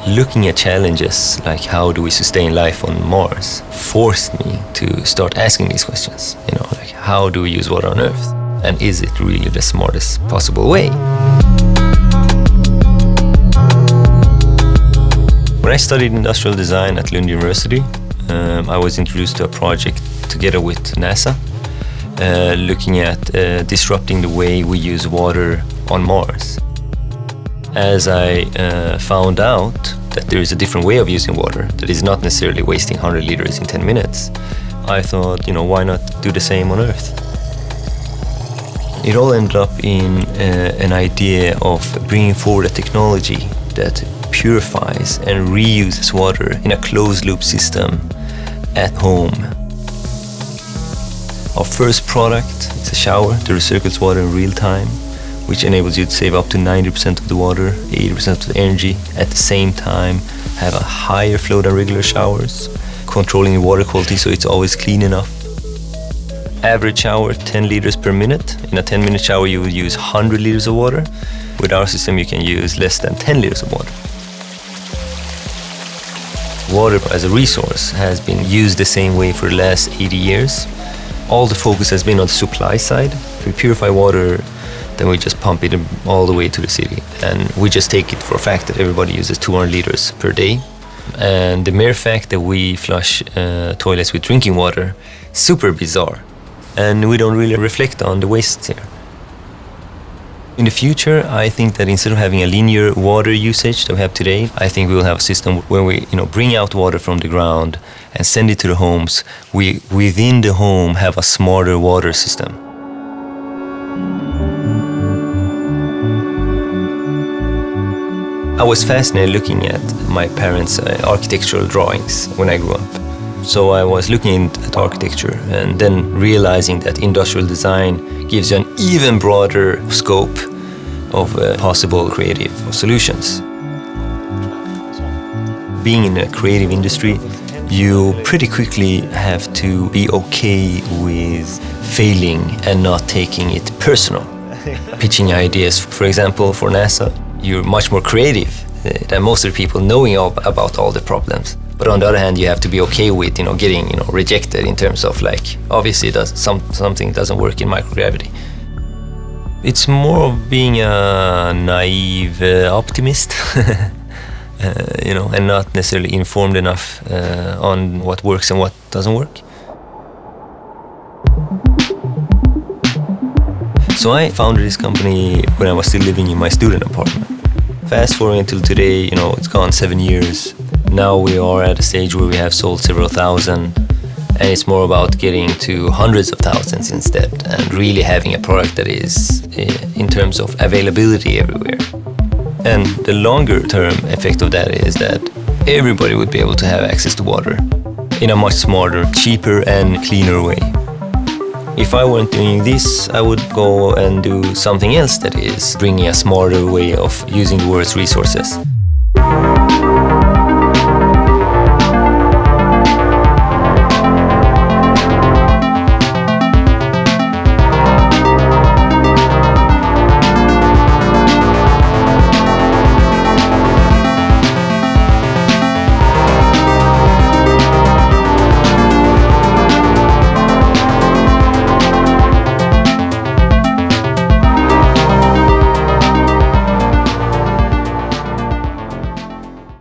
Looking at challenges like how do we sustain life on Mars forced me to start asking these questions. Like how do we use water on Earth? And is it really the smartest possible way? When I studied industrial design at Lund University, I was introduced to a project together with NASA, looking at disrupting the way we use water on Mars. As I found out that there is a different way of using water that is not necessarily wasting 100 liters in 10 minutes, I thought, why not do the same on Earth? It all ended up in an idea of bringing forward a technology that purifies and reuses water in a closed-loop system at home. Our first product is a shower that recirculates water in real time, which enables you to save up to 90% of the water, 80% of the energy, at the same time have a higher flow than regular showers, controlling your water quality so it's always clean enough. Average shower 10 liters per minute. In a 10-minute shower you will use 100 liters of water. With our system you can use less than 10 liters of water. Water as a resource has been used the same way for the last 80 years. All the focus has been on the supply side. If we purify water, then we just pump it all the way to the city. And we just take it for a fact that everybody uses 200 liters per day. And the mere fact that we flush toilets with drinking water, super bizarre. And we don't really reflect on the wastes here. In the future, I think that instead of having a linear water usage that we have today, I think we will have a system where we bring out water from the ground and send it to the homes. We, within the home, have a smarter water system. I was fascinated looking at my parents' architectural drawings when I grew up. So I was looking at architecture and then realizing that industrial design gives you an even broader scope of possible creative solutions. Being in a creative industry, you pretty quickly have to be okay with failing and not taking it personal. Pitching ideas, for example, for NASA, you're much more creative than most of the people knowing about all the problems. But on the other hand, you have to be okay with getting rejected in terms of obviously something doesn't work in microgravity. It's more of being a naive optimist, and not necessarily informed enough on what works and what doesn't work. So I founded this company when I was still living in my student apartment. Fast forwarding until today, it's gone 7 years. Now we are at a stage where we have sold several thousand, and it's more about getting to hundreds of thousands instead, and really having a product that is, in terms of availability, everywhere. And the longer term effect of that is that everybody would be able to have access to water in a much smarter, cheaper and cleaner way. If I weren't doing this, I would go and do something else that is bringing a smarter way of using the world's resources.